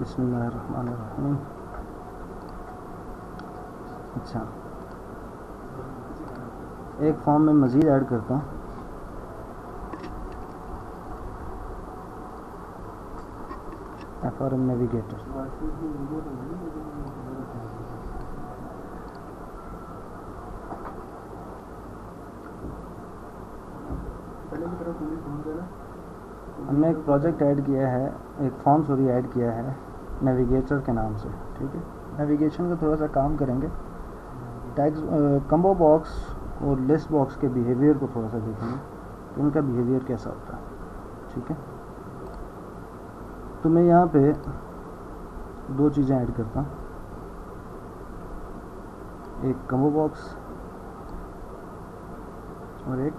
बिस्मिल्लाहिर्रहमानिर्रहीम। अच्छा, एक फॉर्म में मज़ीद ऐड करता हूँ। FRM navigator. हमने एक प्रोजेक्ट ऐड किया है, एक फॉर्म ऐड किया है नेविगेटर के नाम से। ठीक है, नेविगेशन का थोड़ा सा काम करेंगे। टैग्स, कम्बो बॉक्स और लिस्ट बॉक्स के बिहेवियर को थोड़ा सा देखेंगे कि उनका बिहेवियर कैसा होता है। ठीक है, तो मैं यहाँ पे दो चीज़ें ऐड करता हूँ, एक कम्बो बॉक्स और एक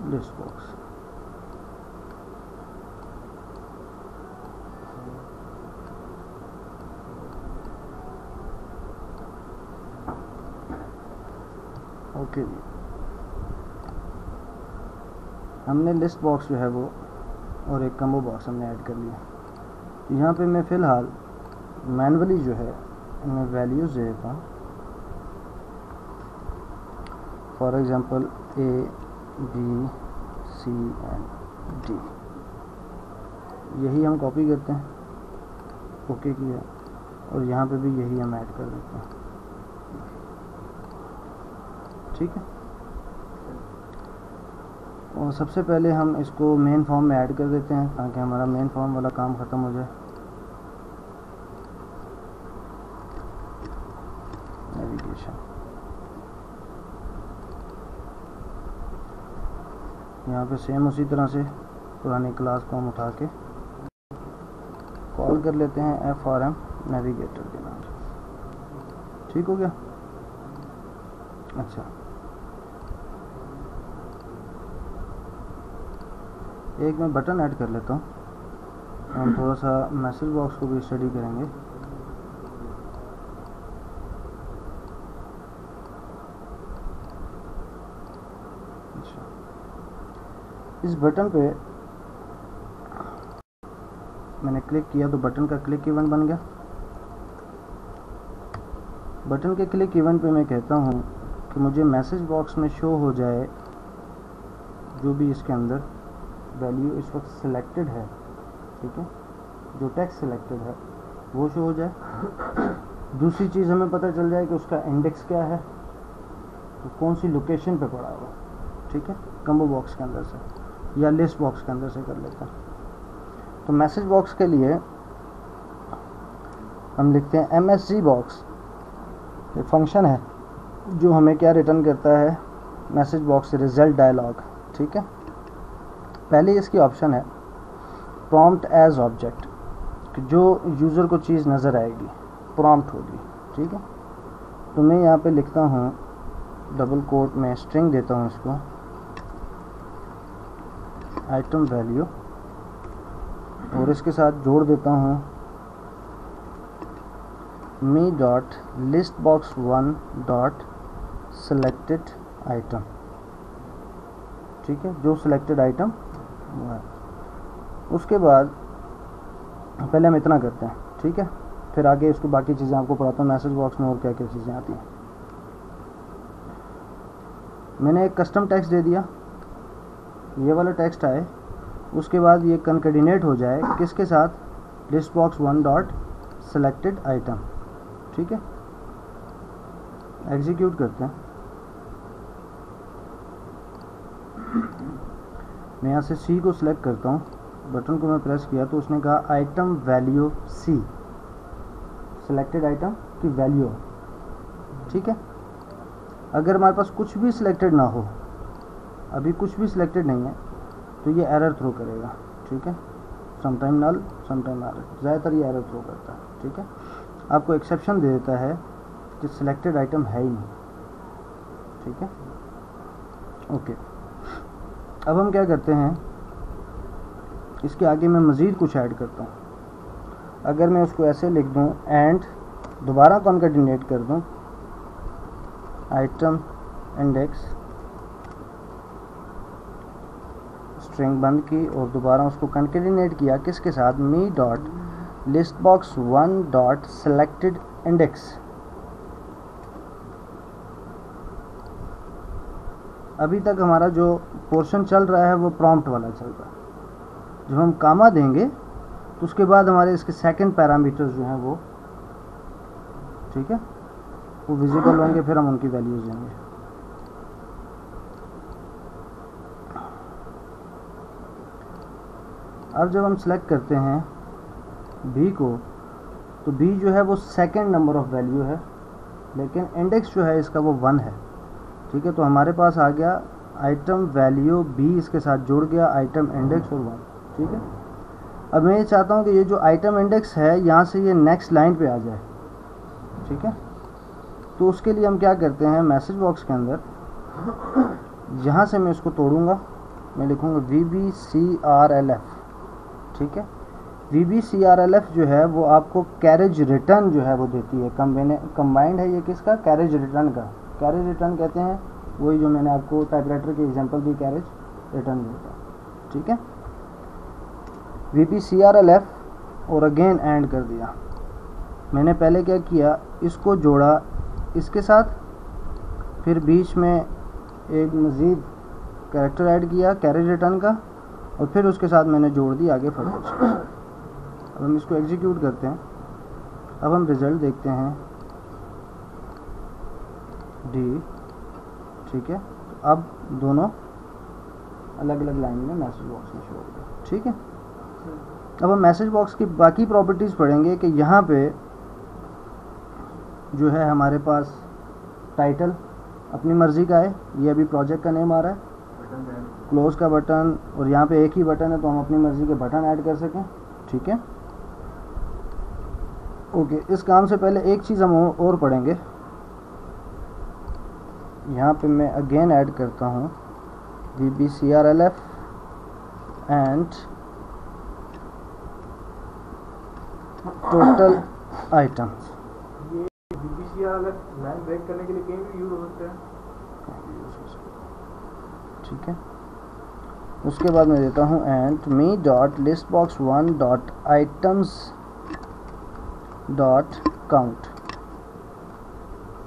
लिस्ट बॉक्स। ओके, हमने लिस्ट बॉक्स जो है वो और एक कम्बो बॉक्स हमने ऐड कर लिया। यहाँ पे मैं फ़िलहाल मैनुअली जो है मैं वैल्यूज़ दे देता हूँ। For example A, B, C and D, यही हम कॉपी करते हैं, ओके किया, और यहाँ पे भी यही हम ऐड कर देते हैं। ठीक है, और सबसे पहले हम इसको मेन फॉर्म में ऐड कर देते हैं ताकि हमारा मेन फॉर्म वाला काम ख़त्म हो जाए। नेविगेशन, यहाँ पे सेम उसी तरह से पुरानी क्लास को हम उठा के कॉल कर लेते हैं एफआरएम नेविगेटर के नाम से। ठीक हो गया। अच्छा, एक मैं बटन ऐड कर लेता हूँ। हम थोड़ा सा मैसेज बॉक्स को भी स्टडी करेंगे। अच्छा, इस बटन पे मैंने क्लिक किया तो बटन का क्लिक इवेंट बन गया। बटन के क्लिक इवेंट पे मैं कहता हूँ कि मुझे मैसेज बॉक्स में शो हो जाए जो भी इसके अंदर वैल्यू इस वक्त सिलेक्टेड है। ठीक है, जो टेक्स्ट सिलेक्टेड है वो शो हो जाए। दूसरी चीज़ हमें पता चल जाए कि उसका इंडेक्स क्या है, तो कौन सी लोकेशन पे पड़ा हुआ। ठीक है, कम्बो बॉक्स के अंदर से या लिस्ट बॉक्स के अंदर से कर लेते हैं। तो मैसेज बॉक्स के लिए हम लिखते हैं MSG बॉक्स। ये फंक्शन है जो हमें क्या रिटर्न करता है, मैसेज बॉक्स रिजल्ट डायलॉग। ठीक है, पहले इसकी ऑप्शन है प्रॉम्प्ट एज ऑब्जेक्ट, कि जो यूज़र को चीज़ नज़र आएगी प्रॉम्प्ट होगी। ठीक है, तो मैं यहाँ पे लिखता हूँ डबल कोट में स्ट्रिंग देता हूँ इसको, आइटम वैल्यू, और इसके साथ जोड़ देता हूँ me dot list box 1 dot selected item. ठीक है, जो सिलेक्टेड आइटम वो है। उसके बाद पहले हम इतना करते हैं। ठीक है, फिर आगे इसको बाकी चीज़ें आपको पढ़ाता हूँ मैसेज बॉक्स में और क्या क्या चीज़ें आती हैं। मैंने एक कस्टम टेक्स्ट दे दिया, ये वाला टेक्स्ट आए, उसके बाद ये कंकैटिनेट हो जाए किसके साथ, list box 1 dot selected item. ठीक है, एग्जीक्यूट करते हैं। मैं यहाँ से C को सिलेक्ट करता हूँ, बटन को मैं प्रेस किया तो उसने कहा item value C, selected item की वैल्यू। ठीक है, अगर हमारे पास कुछ भी सिलेक्टेड ना हो, अभी कुछ भी सिलेक्टेड नहीं है, तो ये एरर थ्रो करेगा। ठीक है, समटाइम नल समटाइम एरर, ज़्यादातर ये एरर थ्रो करता है। ठीक है, आपको एक्सेप्शन दे देता है कि सिलेक्टेड आइटम है ही नहीं। ठीक है, ओके। अब हम क्या करते हैं, इसके आगे मैं मज़ीद कुछ ऐड करता हूँ। अगर मैं उसको ऐसे लिख दूँ एंड दोबारा कॉन्कैटिनेट कर दूँ आइटम इंडेक्स, स्ट्रिंग बंद की और दोबारा उसको कॉन्कैटिनेट किया किसके साथ, me dot list box 1 dot selected index. अभी तक हमारा जो पोर्शन चल रहा है वो प्रॉम्प्ट वाला चल रहा है। जब हम कामा देंगे तो उसके बाद हमारे इसके सेकंड पैरामीटर्स जो हैं वो, ठीक है, वो विजिबल होंगे, फिर हम उनकी वैल्यूज देंगे। अब जब हम सेलेक्ट करते हैं बी को, तो बी जो है वो सेकंड नंबर ऑफ वैल्यू है, लेकिन इंडेक्स जो है इसका वो 1 है। ठीक है, तो हमारे पास आ गया आइटम वैल्यू बी, इसके साथ जुड़ गया आइटम इंडेक्स और 1। ठीक है, अब मैं ये चाहता हूँ कि ये जो आइटम इंडेक्स है यहाँ से ये नेक्स्ट लाइन पे आ जाए। ठीक है, तो उसके लिए हम क्या करते हैं, मैसेज बॉक्स के अंदर यहाँ से मैं इसको तोड़ूंगा, मैं लिखूँगा VBCRLF। ठीक है, VBCRLF जो है वो आपको कैरेज रिटर्न जो है वो देती है। कंबाइंड है ये किसका, कैरेज रिटर्न का। कैरेज रिटर्न कहते हैं वही जो मैंने आपको टाइपराइटर के एग्जांपल दी, कैरेज रिटर्न देता है। ठीक है, VBCRLF और अगेन एंड कर दिया। मैंने पहले क्या किया, इसको जोड़ा इसके साथ, फिर बीच में एक मज़ीद कैरेक्टर ऐड किया कैरेज रिटर्न का, और फिर उसके साथ मैंने जोड़ दी आगे फर्दर। अब हम इसको एग्जीक्यूट करते हैं। अब हम रिज़ल्ट देखते हैं डी। ठीक है, तो अब दोनों अलग अलग लाइन में मैसेज बॉक्स में शो हो गया। ठीक है, अब हम मैसेज बॉक्स की बाकी प्रॉपर्टीज़ पढ़ेंगे कि यहाँ पे जो है हमारे पास टाइटल अपनी मर्ज़ी का है, ये अभी प्रोजेक्ट का नेम आ रहा है, क्लोज का बटन, और यहाँ पे एक ही बटन है तो हम अपनी मर्ज़ी के बटन ऐड कर सकें। ठीक है, ओके, इस काम से पहले एक चीज़ हम और पढ़ेंगे। यहाँ पे मैं अगेन ऐड करता हूँ VBCRLF एंड टोटल आइटम्स। ये VBCRLF लाइन ब्रेक करने के लिए कहीं भी यूज हो सकते हैं। ठीक है, उसके बाद मैं देता हूँ and me dot list box 1 dot items dot count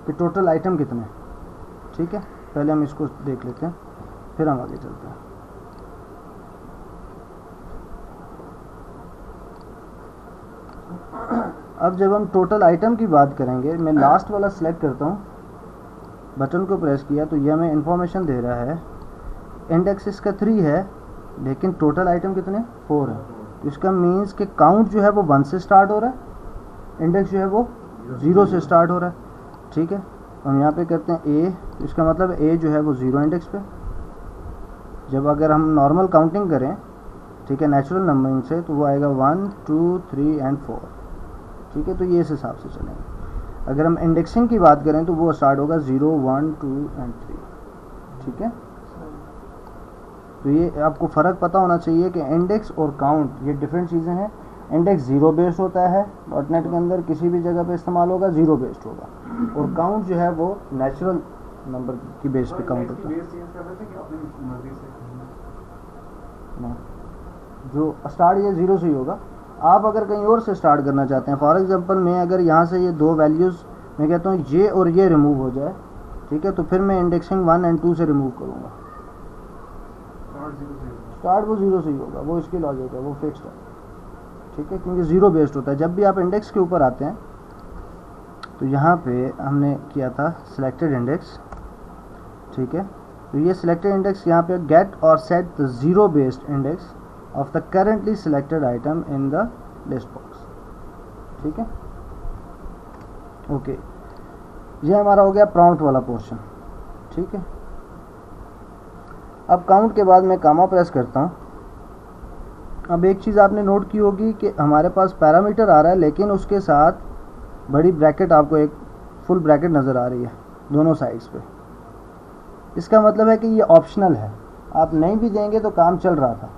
कि टोटल आइटम कितने। ठीक है, पहले हम इसको देख लेते हैं, फिर हम आगे चलते हैं। अब जब हम टोटल आइटम की बात करेंगे, मैं लास्ट वाला सिलेक्ट करता हूँ, बटन को प्रेस किया तो यह हमें इंफॉर्मेशन दे रहा है इंडेक्स इसका 3 है, लेकिन टोटल आइटम कितने 4 है। तो इसका मीन्स कि काउंट जो है वो 1 से स्टार्ट हो रहा है, इंडेक्स जो है वो 0 से स्टार्ट हो रहा है। ठीक है, हम यहाँ पे करते हैं ए, तो इसका मतलब ए जो है वो 0 इंडेक्स पे। जब अगर हम नॉर्मल काउंटिंग करें, ठीक है, नेचुरल नंबरिंग से, तो वो आएगा 1 2 3 एंड 4। ठीक है, तो ये इस हिसाब से चलेंगे। अगर हम इंडेक्सिंग की बात करें तो वो स्टार्ट होगा 0 1 2 एंड 3। ठीक है, तो ये आपको फ़र्क पता होना चाहिए कि इंडेक्स और काउंट ये डिफरेंट चीज़ें हैं। इंडेक्स 0 बेस्ड होता है, डॉटनेट के अंदर किसी भी जगह पे इस्तेमाल होगा 0 बेस्ड होगा, और काउंट जो है वो नेचुरल नंबर की बेस पे काउंट होता है। जो स्टार्ट ये 0 से ही होगा। आप अगर कहीं और से स्टार्ट करना चाहते हैं, फॉर एग्जांपल मैं अगर यहाँ से ये 2 वैल्यूज़ मैं कहता हूँ ये और ये रिमूव हो जाए, ठीक है, तो फिर मैं इंडेक्सिंग 1 एंड 2 से रिमूव करूँगा। स्टार्ट वो 0 से ही होगा, वो इसकी लॉजिक है, वो फिक्स्ड है। ठीक है, क्योंकि 0 बेस्ड होता है। जब भी आप इंडेक्स के ऊपर आते हैं तो यहाँ पे हमने किया था सिलेक्टेड इंडेक्स। ठीक है, तो ये सिलेक्टेड इंडेक्स यहाँ पे गेट और set the 0 based index of the currently selected item in the list box. ठीक है, ओके, ये हमारा हो गया प्रॉम्प्ट वाला पोर्शन। ठीक है, अब काउंट के बाद मैं कामा प्रेस करता हूँ। अब एक चीज़ आपने नोट की होगी कि हमारे पास पैरामीटर आ रहा है, लेकिन उसके साथ बड़ी ब्रैकेट, आपको एक फुल ब्रैकेट नज़र आ रही है दोनों साइड्स पे। इसका मतलब है कि ये ऑप्शनल है, आप नहीं भी देंगे तो काम चल रहा था।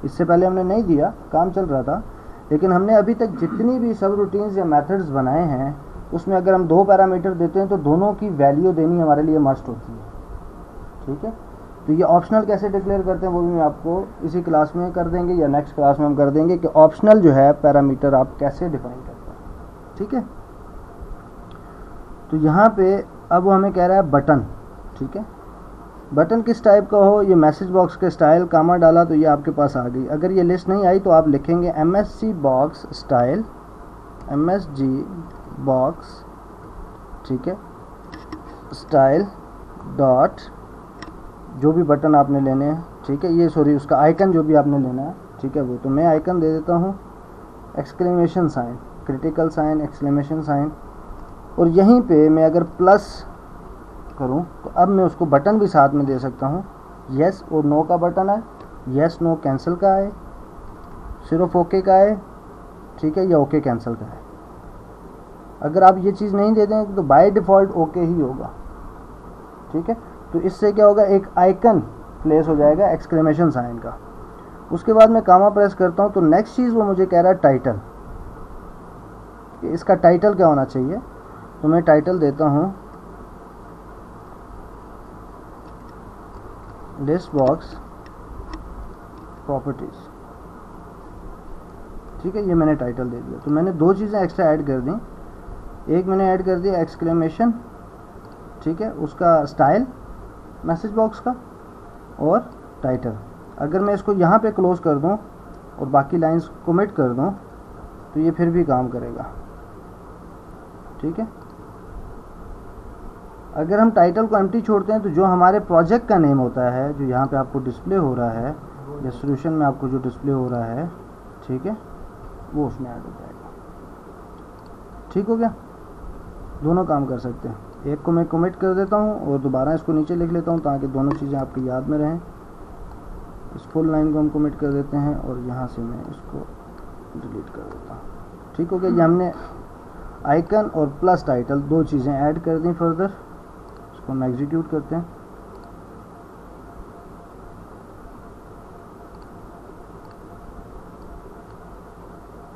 इससे पहले हमने नहीं दिया, काम चल रहा था, लेकिन हमने अभी तक जितनी भी सब रूटीन्स या मेथड्स बनाए हैं उसमें अगर हम 2 पैरामीटर देते हैं तो दोनों की वैल्यू देनी हमारे लिए मस्ट होती है। ठीक है, तो ये ऑप्शनल कैसे डिक्लेयर करते हैं वो भी मैं आपको इसी क्लास में कर देंगे या नेक्स्ट क्लास में हम कर देंगे कि ऑप्शनल जो है पैरामीटर आप कैसे डिफाइन करते हैं, ठीक है। तो यहाँ पे अब वो हमें कह रहा है बटन, ठीक है। बटन किस टाइप का हो, ये मैसेज बॉक्स के स्टाइल, कामा डाला तो ये आपके पास आ गई। अगर ये लिस्ट नहीं आई तो आप लिखेंगे MSG box style, MSG box, ठीक है, स्टाइल डॉट जो भी बटन आपने लेने हैं, ठीक है, ये सॉरी उसका आइकन जो भी आपने लेना है, ठीक है वो। तो मैं आइकन दे देता हूँ exclamation sign, critical sign, exclamation sign, और यहीं पे मैं अगर प्लस करूं तो अब मैं उसको बटन भी साथ में दे सकता हूं। येस और नो का बटन है, येस नो कैंसिल का है, सिर्फ ओके का है, ठीक है, या ओके कैंसिल का है। अगर आप ये चीज़ नहीं दे दें तो बाय डिफ़ॉल्ट ओके ही होगा, ठीक है। तो इससे क्या होगा, एक आइकन प्लेस हो जाएगा एक्सक्लेमेशन साइन का। उसके बाद मैं कामा प्रेस करता हूँ तो नेक्स्ट चीज़ वो मुझे कह रहा है टाइटल, कि इसका टाइटल क्या होना चाहिए। तो मैं टाइटल देता हूँ लिस्ट बॉक्स प्रॉपर्टीज, ठीक है, ये मैंने टाइटल दे दिया। तो मैंने दो चीज़ें एक्स्ट्रा ऐड कर दी, एक मैंने ऐड कर दिया एक्सक्लेमेशन, ठीक है, उसका स्टाइल मैसेज बॉक्स का, और टाइटल। अगर मैं इसको यहाँ पे क्लोज कर दूँ और बाकी लाइंस कमिट कर दूँ तो ये फिर भी काम करेगा, ठीक है। अगर हम टाइटल को एम्प्टी छोड़ते हैं तो जो हमारे प्रोजेक्ट का नेम होता है, जो यहाँ पे आपको डिस्प्ले हो रहा है या सोल्यूशन में आपको जो डिस्प्ले हो रहा है, ठीक है, वो उसमें ऐड हो जाएगा। ठीक हो गया, दोनों काम कर सकते हैं। एक को मैं कमिट कर देता हूँ और दोबारा इसको नीचे लिख लेता हूँ ताकि दोनों चीज़ें आपकी याद में रहें। इस फुल लाइन को हम कमिट कर देते हैं और यहाँ से मैं इसको डिलीट कर देता हूँ। ठीक हो गया, ये हमने आइकन और प्लस टाइटल दो चीज़ें ऐड कर दी फर्दर। इसको हम एग्जीक्यूट करते हैं।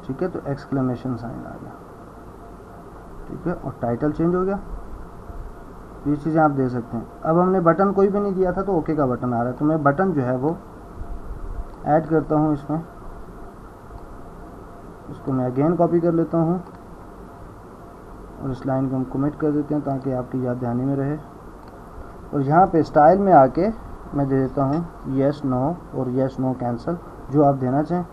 ठीक है, तो एक्सक्लेमेशन साइन आ गया, ठीक है, और टाइटल चेंज हो गया। ये चीज़ें आप दे सकते हैं। अब हमने बटन कोई भी नहीं दिया था तो ओके का बटन आ रहा है, तो मैं बटन जो है वो ऐड करता हूँ इसमें। इसको मैं अगेन कॉपी कर लेता हूँ और इस लाइन को हम कमिट कर देते हैं ताकि आपकी याद ध्यान में रहे। और यहाँ पे स्टाइल में आके मैं दे देता हूँ येस नो और येस नो कैंसिल, जो आप देना चाहें।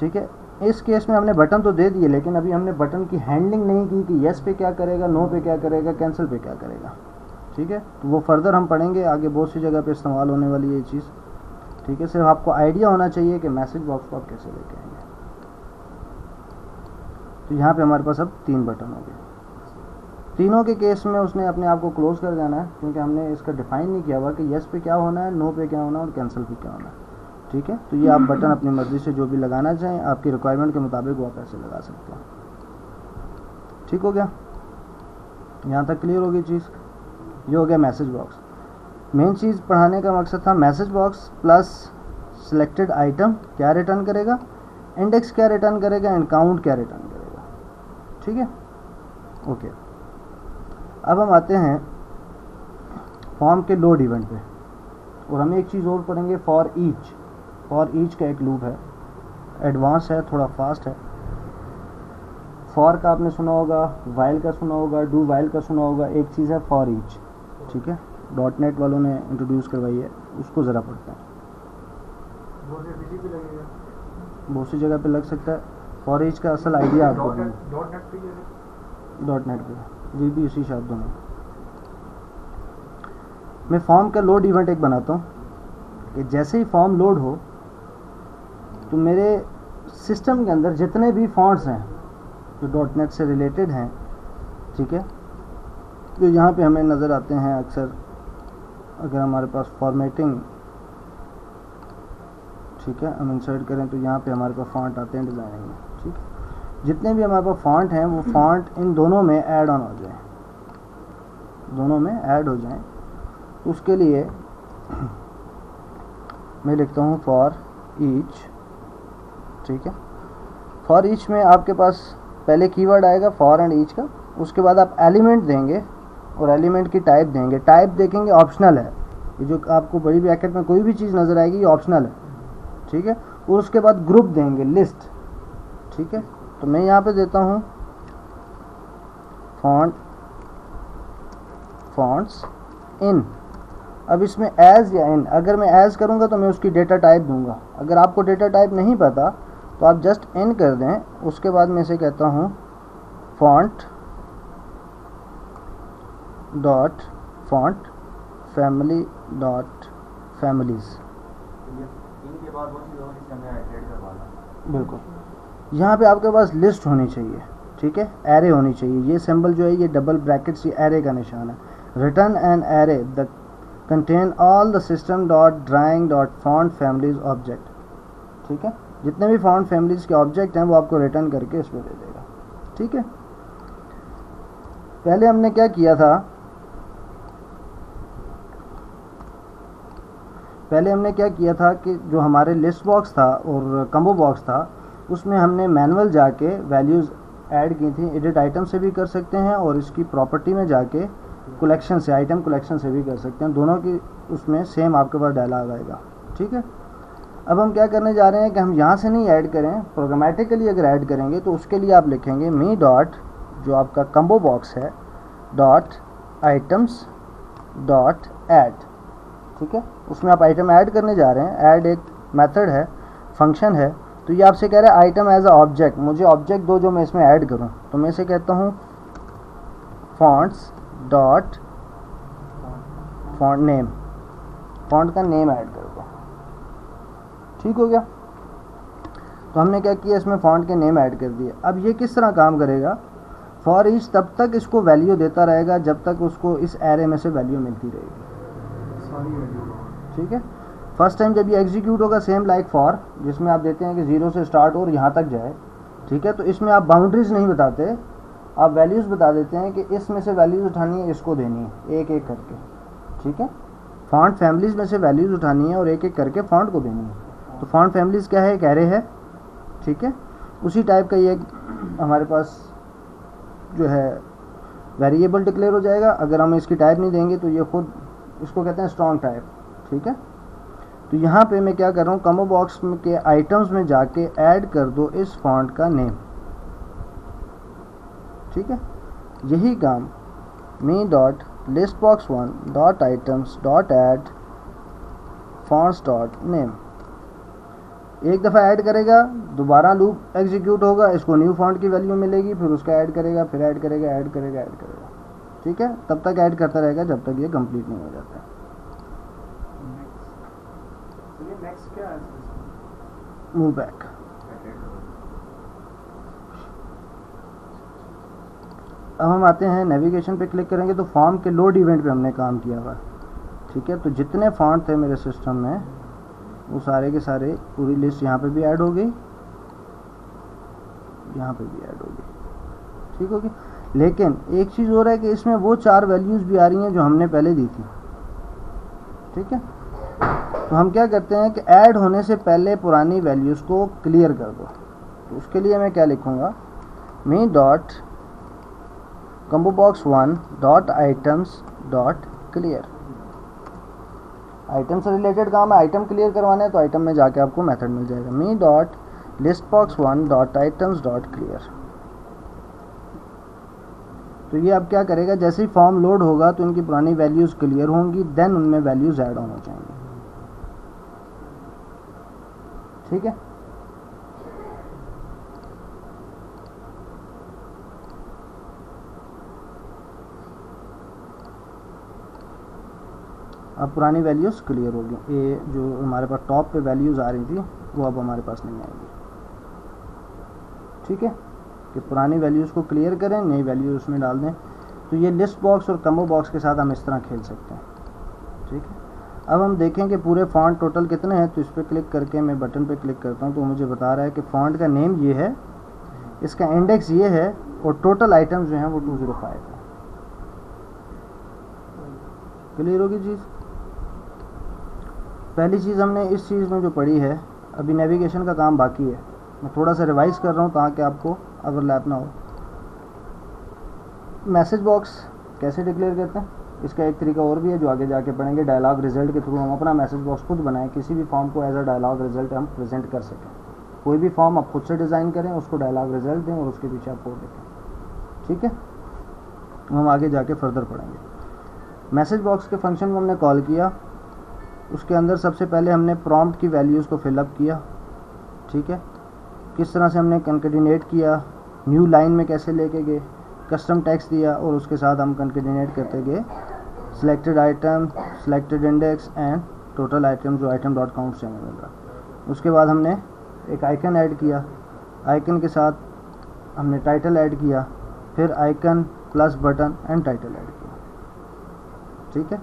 ठीक है, इस केस में हमने बटन तो दे दिए लेकिन अभी हमने बटन की हैंडलिंग नहीं की कि येस पे क्या करेगा, नो पे क्या करेगा, कैंसिल पे क्या करेगा। ठीक है, तो वो फर्दर हम पढ़ेंगे आगे, बहुत सी जगह पे इस्तेमाल होने वाली है ये चीज़। ठीक है, सिर्फ आपको आइडिया होना चाहिए कि मैसेज बॉक्स को आप कैसे लेके आएंगे। तो यहाँ पे हमारे पास अब 3 बटन हो गए। तीनों के केस में उसने अपने आप को क्लोज कर देना है क्योंकि हमने इसका डिफाइन नहीं किया हुआ कि येस पे क्या होना है, नो पे क्या होना है और कैंसिल पे क्या होना है। ठीक है, तो ये आप बटन अपनी मर्जी से जो भी लगाना चाहें, आपकी रिक्वायरमेंट के मुताबिक वो आप ऐसे लगा सकते हैं। ठीक हो गया, यहाँ तक क्लियर हो गई चीज़। ये हो गया मैसेज बॉक्स। मेन चीज़ पढ़ाने का मकसद था message box plus selected item क्या रिटर्न करेगा, इंडेक्स क्या रिटर्न करेगा, एंड काउंट क्या रिटर्न करेगा। ठीक है, ओके। अब हम आते हैं फॉर्म के लोड इवेंट पे और हम एक चीज़ और पढ़ेंगे, फॉर ईच। फॉर ईच का एक लूप है, एडवांस है, थोड़ा फास्ट है। फॉर का आपने सुना होगा, वाइल का सुना होगा, डू वाइल का सुना होगा, एक चीज़ है फॉर ईच। ठीक है, .NET वालों ने इंट्रोड्यूस करवाई है, उसको ज़रा पढ़ते हैं। बहुत सी जगह पे लग सकता है। फॉर ईच का असल आइडिया आपको .NET पे जी भी इसी शब्दों में। मैं फॉर्म का लोड इवेंट एक बनाता हूँ कि जैसे ही फॉर्म लोड हो तो मेरे सिस्टम के अंदर जितने भी फॉन्ट्स हैं जो .NET से रिलेटेड हैं, ठीक है, जो यहाँ पे हमें नज़र आते हैं अक्सर, अगर हमारे पास फॉर्मेटिंग, ठीक है, हम इंसर्ट करें तो यहाँ पे हमारे पास फॉन्ट आते हैं डिज़ाइनिंग में। ठीक, जितने भी हमारे पास फॉन्ट हैं वो फॉन्ट इन दोनों में ऐड ऑन हो जाएं, दोनों में ऐड हो जाएं। उसके लिए मैं लिखता हूँ फॉर ईच। ठीक है, फॉर ईच में आपके पास पहले कीवर्ड आएगा फॉर एंड ईच का, उसके बाद आप एलिमेंट देंगे और एलिमेंट की टाइप देंगे। टाइप देखेंगे ऑप्शनल है, ये जो आपको बड़ी ब्रैकेट में कोई भी चीज़ नज़र आएगी ये ऑप्शनल है, ठीक है। और उसके बाद ग्रुप देंगे, लिस्ट, ठीक है। तो मैं यहाँ पे देता हूँ फॉन्ट्स इन। अब इसमें एज या इन, अगर मैं एज करूँगा तो मैं उसकी डेटा टाइप दूंगा। अगर आपको डेटा टाइप नहीं पता तो आप जस्ट इन कर दें। उसके बाद मैं इसे कहता हूँ font dot font family dot families. इनके बाद वो चीज़ होगी जिससे मैं ऐड करवाना। बिल्कुल, यहाँ पे आपके पास लिस्ट होनी चाहिए, ठीक है, एरे होनी चाहिए। ये सिंबल जो है ये डबल ब्रैकेट्स, ये एरे का निशान है। Return an array the contain all the system dot drawing dot font families object, ठीक है। जितने भी फॉन्ट फैमिलीज के ऑब्जेक्ट हैं वो आपको रिटर्न करके इसमें दे देगा, ठीक है। पहले हमने क्या किया था, कि जो हमारे लिस्ट बॉक्स था और कम्बो बॉक्स था उसमें हमने मैनुअल जाके वैल्यूज़ ऐड की थी। एडिट आइटम से भी कर सकते हैं और इसकी प्रॉपर्टी में जाके कलेक्शन से, आइटम कलेक्शन से भी कर सकते हैं। दोनों की उसमें सेम आपके पास डायलॉग आएगा, ठीक है। अब हम क्या करने जा रहे हैं कि हम यहाँ से नहीं ऐड करें, प्रोग्रामेटिकली अगर ऐड करेंगे तो उसके लिए आप लिखेंगे मी डॉट, जो आपका कम्बो बॉक्स है, डॉट आइटम्स डॉट ऐड, ठीक है। उसमें आप आइटम ऐड करने जा रहे हैं। ऐड एक मेथड है, फंक्शन है। तो ये आपसे कह रहा है आइटम एज अ ऑब्जेक्ट, मुझे ऑब्जेक्ट दो जो मैं इसमें ऐड करूं। तो मैं इसे कहता हूं fonts dot font name, font का नेम ऐड कर दो, ठीक हो गया। तो हमने क्या किया, इसमें फॉन्ट के नेम ऐड कर दिए। अब ये किस तरह काम करेगा, फॉर ईच तब तक इसको वैल्यू देता रहेगा जब तक उसको इस एरे में से वैल्यू मिलती रहेगी, ठीक है। फर्स्ट टाइम जब ये एग्जीक्यूट होगा सेम लाइक फॉर, जिसमें आप देते हैं कि 0 से स्टार्ट और यहाँ तक जाए, ठीक है। तो इसमें आप बाउंड्रीज नहीं बताते, आप वैल्यूज़ बता देते हैं कि इसमें से वैल्यूज़ उठानी है, इसको देनी है एक एक करके, ठीक है। फॉन्ट फैमिलीज़ में से वैल्यूज़ उठानी है और एक एक करके फॉन्ट को देनी है। तो फॉन्ट फैमिलीज़ क्या है, एक एरे है, ठीक है। उसी टाइप का ये हमारे पास जो है वेरिएबल डिक्लेयर हो जाएगा। अगर हम इसकी टाइप नहीं देंगे तो ये खुद, इसको कहते हैं स्ट्रॉन्ग टाइप, ठीक है। तो यहाँ पे मैं क्या कर रहा हूँ, कम्बो बॉक्स के आइटम्स में जाके ऐड कर दो इस फॉन्ट का नेम, ठीक है। यही काम me dot list box 1 dot items dot add fonts dot name, एक दफ़ा ऐड करेगा, दोबारा लूप एग्जीक्यूट होगा, इसको न्यू फॉन्ट की वैल्यू मिलेगी, फिर उसका ऐड करेगा, फिर ऐड करेगा, ऐड करेगा, ऐड करेगा, ठीक है। तब तक ऐड करता रहेगा जब तक ये कंप्लीट नहीं हो जाता है। नेक्स्ट क्या है, मूव बैक। अब हम आते हैं नेविगेशन पे क्लिक करेंगे तो फॉर्म के लोड इवेंट पे हमने काम किया हुआ, ठीक है। तो जितने फॉन्ट थे मेरे सिस्टम में वो सारे के सारे, पूरी लिस्ट यहाँ पे भी ऐड हो गई, यहाँ पे भी ऐड हो गई, ठीक होगी। लेकिन एक चीज़ हो रहा है कि इसमें वो 4 वैल्यूज़ भी आ रही हैं जो हमने पहले दी थी, ठीक है। तो हम क्या करते हैं कि ऐड होने से पहले पुरानी वैल्यूज़ को क्लियर कर दो। तो उसके लिए मैं क्या लिखूँगा, me dot combo box 1 dot items dot clear. Item से रिलेटेड काम है, आइटम क्लियर करवाना है तो आइटम में जाके आपको मेथड मिल जाएगा, me dot list box 1 dot items dot clear. तो ये अब क्या करेगा, जैसे ही फॉर्म लोड होगा तो इनकी पुरानी वैल्यूज़ क्लियर होंगी, देन उनमें वैल्यूज़ ऐड ऑन हो जाएंगी, ठीक है। अब पुरानी वैल्यूज़ क्लियर होगी। ये जो हमारे पास टॉप पे वैल्यूज़ आ रही थी वो अब हमारे पास नहीं आएगी, ठीक है। कि पुरानी वैल्यूज़ को क्लियर करें, नई वैल्यूज़ उसमें डाल दें। तो ये लिस्ट बॉक्स और कम्बो बॉक्स के साथ हम इस तरह खेल सकते हैं, ठीक है। अब हम देखें कि पूरे फॉन्ट टोटल कितने हैं। तो इस पर क्लिक करके मैं बटन पे क्लिक करता हूँ तो मुझे बता रहा है कि फ़ॉन्ट का नेम ये है, इसका इंडेक्स ये है और टोटल आइटम्स जो हैं वो 205 है। क्लियर होगी चीज़। पहली चीज़ हमने इस चीज़ में जो पढ़ी है, अभी नेविगेशन का काम बाकी है। मैं थोड़ा सा रिवाइज कर रहा हूँ ताकि आपको ओवरलैप ना हो। मैसेज बॉक्स कैसे डिक्लेयर करते हैं, इसका एक तरीका और भी है जो आगे जाके पढ़ेंगे, डायलॉग रिजल्ट के थ्रू हम अपना मैसेज बॉक्स खुद बनाएं, किसी भी फॉर्म को एज अ डायलॉग रिजल्ट हम प्रेजेंट कर सकें। कोई भी फॉर्म आप खुद से डिज़ाइन करें, उसको डायलॉग रिजल्ट दें और उसके पीछे आप कोड लिखें। ठीक है, हम आगे जाके फर्दर पढ़ेंगे। मैसेज बॉक्स के फंक्शन को हमने कॉल किया, उसके अंदर सबसे पहले हमने प्रॉम्प्ट की वैल्यूज़ को फिलअप किया। ठीक है, किस तरह से हमने कंकेटिनेट किया, न्यू लाइन में कैसे लेके गए, कस्टम टेक्स्ट दिया और उसके साथ हम कंकेटिनेट करते गए selected item, selected index and total item जो आइटम डॉट काउंट से हमें मिल रहा। उसके बाद हमने एक आइकन ऐड किया, आइकन के साथ हमने टाइटल ऐड किया, फिर icon plus button and title add किया। ठीक है,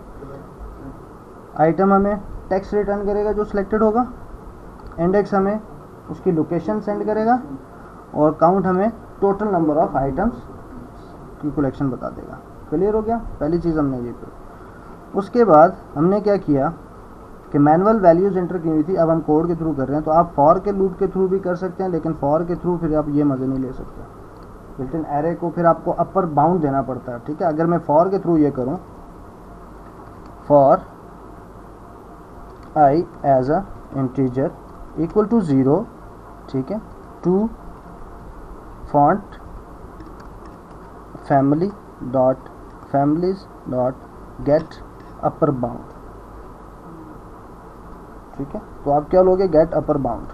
आइटम हमें टेक्स्ट रिटर्न करेगा जो सिलेक्टेड होगा, इंडेक्स हमें उसकी लोकेशन सेंड करेगा और काउंट हमें टोटल नंबर ऑफ आइटम्स की कलेक्शन बता देगा। क्लियर हो गया, पहली चीज़ हमने ये की। उसके बाद हमने क्या किया कि मैनुअल वैल्यूज़ एंटर की हुई थी, अब हम कोड के थ्रू कर रहे हैं। तो आप फॉर के लूप के थ्रू भी कर सकते हैं, लेकिन फॉर के थ्रू फिर आप ये मज़े नहीं ले सकते। बिल्ट इन एरे को फिर आपको अपर बाउंड देना पड़ता है। ठीक है, अगर मैं फॉर के थ्रू ये करूँ, for I as a integer equal to 0, ठीक है, to font family dot families dot get upper bound. ठीक है, तो आप क्या लोगे, गेट अपर बाउंड।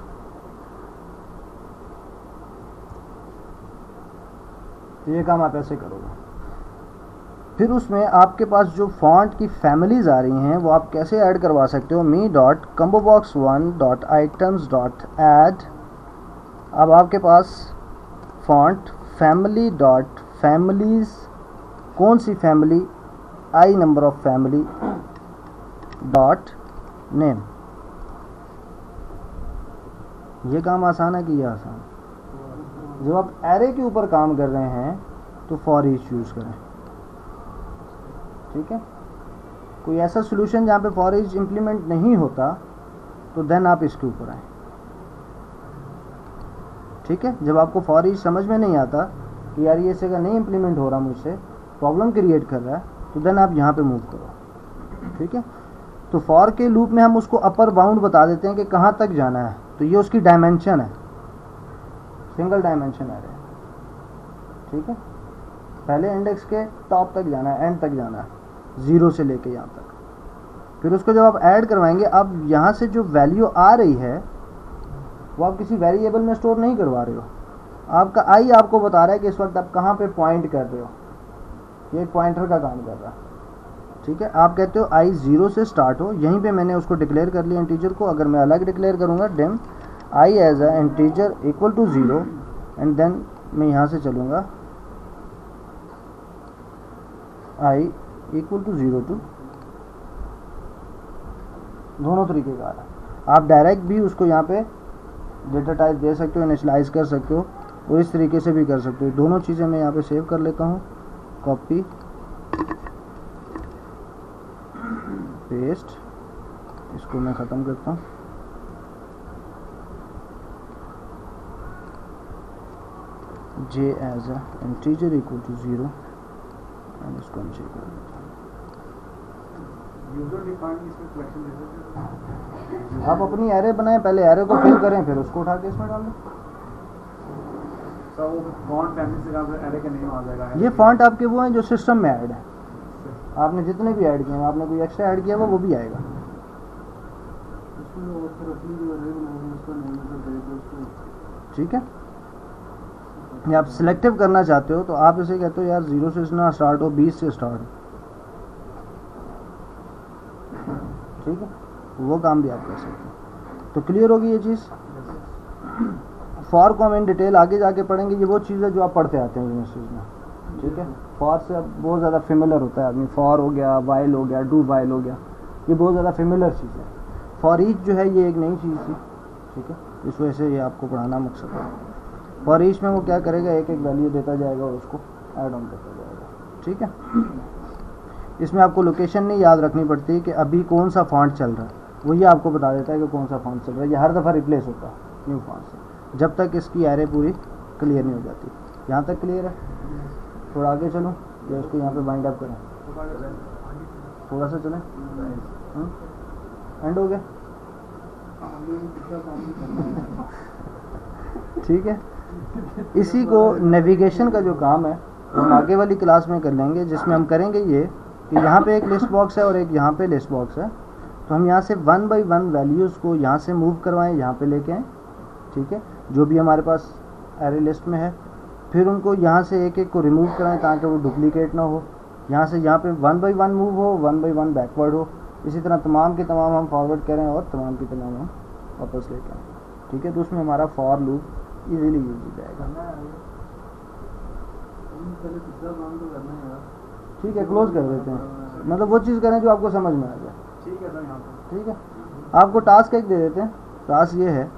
तो ये काम आप ऐसे करोगे। फिर उसमें आपके पास जो फॉन्ट की फैमिलीज आ रही हैं वो आप कैसे ऐड करवा सकते हो, me dot combo box 1 dot items dot add. अब आपके पास फॉन्ट फैमिली डॉट फैमिलीज, कौन सी family, I number of family dot name. ये काम आसान है कि ये आसान? जब आप एरे के ऊपर काम कर रहे हैं तो फॉर ईच यूज़ करें। ठीक है, कोई ऐसा सोल्यूशन जहाँ पे फॉर ईच इम्प्लीमेंट नहीं होता तो देन आप इसके ऊपर आए। ठीक है, जब आपको फॉर ईच समझ में नहीं आता कि यार ये इसका नहीं इम्प्लीमेंट हो रहा, मुझसे प्रॉब्लम क्रिएट कर रहा है, तो देन आप यहाँ पे मूव करो। ठीक है, तो फॉर के लूप में हम उसको अपर बाउंड बता देते हैं कि कहाँ तक जाना है। तो ये उसकी डायमेंशन है, सिंगल डायमेंशन है। ठीक है, पहले इंडेक्स के टॉप तक जाना है, एंड तक जाना है, 0 से लेके यहाँ तक। फिर उसको जब आप ऐड करवाएंगे, अब यहाँ से जो वैल्यू आ रही है वो आप किसी वेरिएबल में स्टोर नहीं करवा रहे हो, आपका आई आपको बता रहा है कि इस वक्त आप कहाँ पे पॉइंट कर रहे हो। ये एक पॉइंटर का काम कर रहा है। ठीक है, आप कहते हो आई 0 से स्टार्ट हो, यहीं पे मैंने उसको डिक्लेयर कर लिया इंटीजर को। अगर मैं अलग डिक्लेयर करूँगा dim I as a integer equal to 0 and then मैं यहाँ से चलूँगा आई इक्वल टू 0 टू, दोनों तरीके का आ रहा है। आप डायरेक्ट भी उसको यहाँ पे डेटा टाइप दे सकते हो, इनिशियलाइज कर सकते हो और इस तरीके से भी कर सकते हो। दोनों चीज़ें मैं यहाँ पे सेव कर लेता हूँ, कॉपी पेस्ट, इसको मैं ख़त्म करता हूँ। J as a integer equal to 0 and इसको हम चेक कर लेते हैं। यूजर डिफाइंड इसमें कलेक्शन दे सकते हैं। आप अपनी एरे बनाएं, पहले एरे को फिल करें, फिर उसको उठा के इसमें डाल दें। सर वो फॉन्ट फैमिली से आप एरे का नेम आ जाएगा। ये फॉन्ट आपके वो हैं जो सिस्टम में ऐड है, आपने जितने भी ऐड किए हैं, आपने कोई एक्स्ट्रा ऐड किया हुआ वो भी आएगा। ठीक है, ये आप सिलेक्टिव करना चाहते हो तो आप इसे कहते हो यार 0 से ना स्टार्ट हो, 20 से स्टार्ट हो। ठीक है, वो काम भी आप कर सकते हो। तो क्लियर होगी ये चीज़। फॉर को हम इन डिटेल आगे जाके पढ़ेंगे। ये वो चीज़ है जो आप पढ़ते आते हैं यूनिवर्सिटीज में। ठीक है, फॉर से अब बहुत ज़्यादा फेमिलर होता है आदमी। फॉर हो गया, वाइल हो गया, डू वाइल हो गया, ये बहुत ज़्यादा फेमिलर चीज़ है। फॉर ईच जो है ये एक नई चीज़ थी। ठीक है, इस वजह से ये आपको पढ़ाना मकसद है। फॉर ईच में वो क्या करेगा, एक एक वैल्यू देता जाएगा और उसको ऐड ऑन करता जाएगा। ठीक है, इसमें आपको लोकेशन नहीं याद रखनी पड़ती कि अभी कौन सा फॉन्ट चल रहा है, वो ये आपको बता देता है कि कौन सा फॉन्ट चल रहा है। ये हर दफ़ा रिप्लेस होता है न्यू फॉन्ट से, जब तक इसकी एरे पूरी क्लियर नहीं हो जाती। यहाँ तक क्लियर है? थोड़ा आगे चलूँ या इसको यहाँ पे बाइंड अप करें? थोड़ा सा चलें, एंड हो गया। ठीक है, इसी को नेविगेशन का जो काम है वो हम आगे वाली क्लास में कर लेंगे, जिसमें हम करेंगे ये कि यहाँ पे एक लिस्ट बॉक्स है और एक यहाँ पे लिस्ट बॉक्स है, तो हम यहाँ से 1 बाई 1 वैल्यूज़ को यहाँ से मूव करवाएं, यहाँ पे लेके आएँ। ठीक है, जो भी हमारे पास एरे लिस्ट में है, फिर उनको यहाँ से एक एक को रिमूव कराएं ताकि वो डुप्लीकेट ना हो। यहाँ से यहाँ पे 1 बाई 1 मूव हो, 1 बाई 1 बैकवर्ड हो, इसी तरह तमाम के तमाम हम फॉरवर्ड करें और तमाम की तमाम हम वापस लेके आएँ। ठीक है, तो उसमें हमारा फॉर लूप इजीली यूज हो जाएगा। ठीक है, क्लोज कर देते हैं, मतलब वो चीज़ करें जो आपको समझ में आ जाए। ठीक है सर, यहाँ पर ठीक है, आपको टास्क एक दे देते हैं। टास्क ये है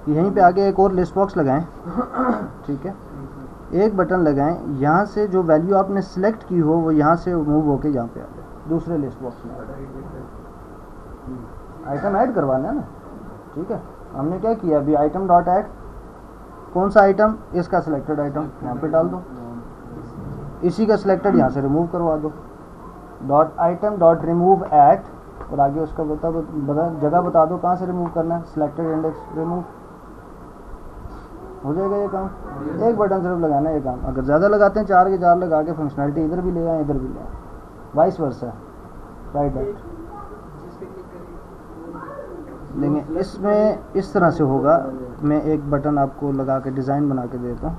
कि यहीं पे आगे एक और लिस्ट बॉक्स लगाएं। ठीक है, एक बटन लगाएं, यहाँ से जो वैल्यू आपने सिलेक्ट की हो वो यहाँ से मूव होके यहाँ पे आ जाए दूसरे लिस्ट बॉक्स में। आइटम ऐड करवाना है ना। ठीक है, हमने क्या किया अभी, आइटम डॉट ऐड, कौन सा आइटम, इसका सिलेक्टेड आइटम यहाँ पे डाल दो, इसी का सिलेक्टेड यहाँ से रिमूव करवा दो, dot item dot remove at, और आगे उसका जगह बता दो कहाँ से रिमूव करना है, सिलेक्टेड इंडेक्स रिमूव। हो जाएगा ये काम, एक बटन सिर्फ लगाना है ये काम। अगर ज़्यादा लगाते हैं 4 के 4 लगा के फंक्शनैलिटी इधर भी ले आए इधर भी ले आए, वाइस वर्सा, राइट दैट। लेकिन इसमें इस तरह से होगा, मैं एक बटन आपको लगा के डिज़ाइन बना के देता हूँ।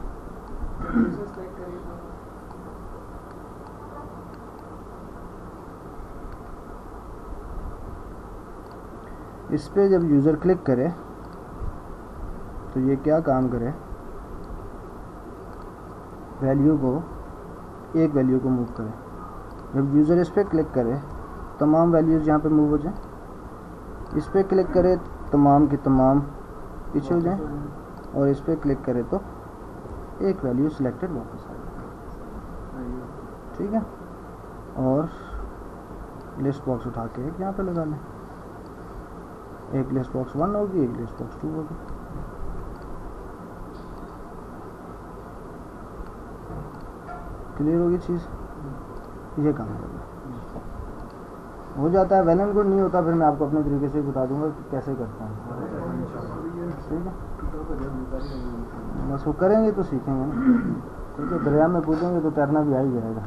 इस पे जब यूज़र क्लिक करे तो ये क्या काम करे, वैल्यू को, एक वैल्यू को मूव करे। जब यूज़र इस पे क्लिक करे तमाम वैल्यूज़ यहाँ पे मूव हो जाए, इस पे क्लिक करे तमाम की तमाम पीछे हो जाए, और इस पे क्लिक करे तो एक वैल्यू सिलेक्टेड वापस आ जाए। ठीक है, और लिस्ट बॉक्स उठा के एक यहाँ पे लगा लें, एक लिस्ट बॉक्स 1 होगी, एक लिस्ट बॉक्स 2 होगी। क्लियर होगी चीज़, ये काम हो जाता है। वेल एंड गुड, नहीं होता फिर मैं आपको अपने तरीके से बता दूंगा कि कैसे करता हूँ। ठीक है, बस वो करेंगे तो सीखेंगे ना। ठीक है, दरिया में कूदेंगे तो तैरना भी आ ही जाएगा।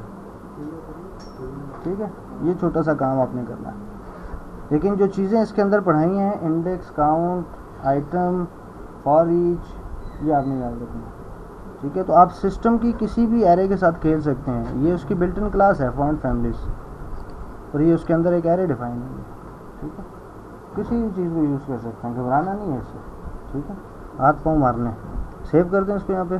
ठीक है, ये छोटा सा काम आपने करना है, लेकिन जो चीज़ें इसके अंदर पढ़ाई हैं, index, count, item, for each, ये आपने याद रखना। ठीक है, तो आप सिस्टम की किसी भी एरे के साथ खेल सकते हैं। ये उसकी बिल्ट इन क्लास है फॉन्ट फैमिलीज, और ये उसके अंदर एक एरे डिफाइन है। ठीक है, किसी भी चीज़ को यूज़ कर सकते हैं, घबराना नहीं है इससे। ठीक है, हाथ पाँव मारने, सेव कर दें इसको यहाँ पे।